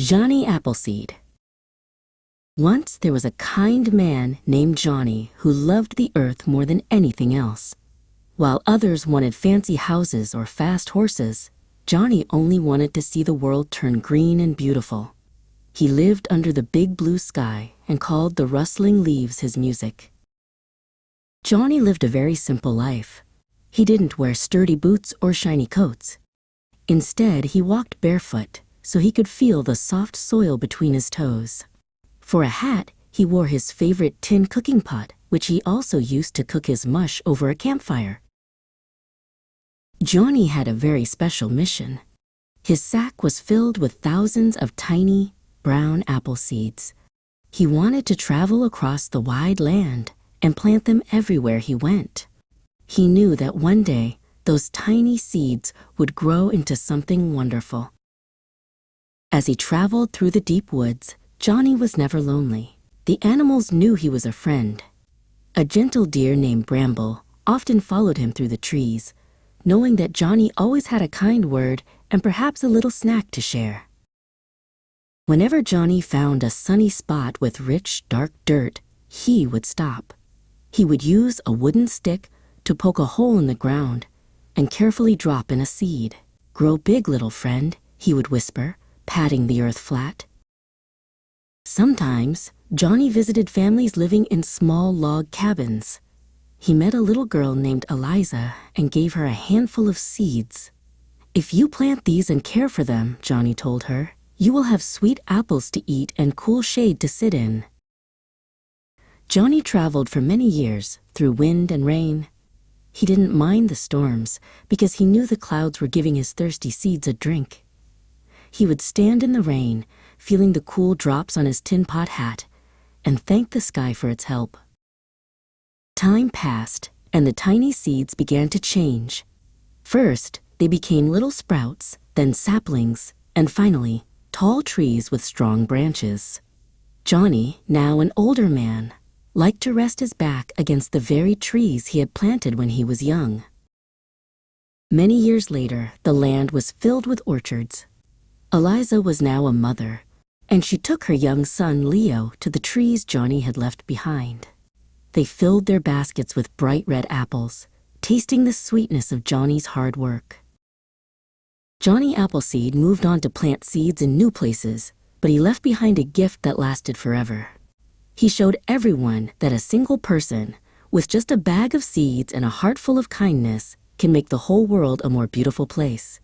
Jonny Appleseed. Once there was a kind man named Jonny who loved the earth more than anything else. While others wanted fancy houses or fast horses, Jonny only wanted to see the world turn green and beautiful. He lived under the big blue sky and called the rustling leaves his music. Jonny lived a very simple life. He didn't wear sturdy boots or shiny coats. Instead, he walked barefoot so he could feel the soft soil between his toes. For a hat, he wore his favorite tin cooking pot, which he also used to cook his mush over a campfire. Jonny had a very special mission. His sack was filled with thousands of tiny, brown apple seeds. He wanted to travel across the wide land and plant them everywhere he went. He knew that one day, those tiny seeds would grow into something wonderful. As he traveled through the deep woods, Jonny was never lonely. The animals knew he was a friend. A gentle deer named Bramble often followed him through the trees, knowing that Jonny always had a kind word and perhaps a little snack to share. Whenever Jonny found a sunny spot with rich, dark dirt, he would stop. He would use a wooden stick to poke a hole in the ground and carefully drop in a seed. "Grow big, little friend," he would whisper, patting the earth flat. Sometimes, Jonny visited families living in small log cabins. He met a little girl named Eliza and gave her a handful of seeds. "If you plant these and care for them," Jonny told her, "you will have sweet apples to eat and cool shade to sit in." Jonny traveled for many years through wind and rain. He didn't mind the storms because he knew the clouds were giving his thirsty seeds a drink. He would stand in the rain, feeling the cool drops on his tin pot hat, and thank the sky for its help. Time passed, and the tiny seeds began to change. First, they became little sprouts, then saplings, and finally, tall trees with strong branches. Jonny, now an older man, liked to rest his back against the very trees he had planted when he was young. Many years later, the land was filled with orchards. Eliza was now a mother, and she took her young son Leo to the trees Jonny had left behind. They filled their baskets with bright red apples, tasting the sweetness of Jonny's hard work. Jonny Appleseed moved on to plant seeds in new places, but he left behind a gift that lasted forever. He showed everyone that a single person, with just a bag of seeds and a heart full of kindness, can make the whole world a more beautiful place.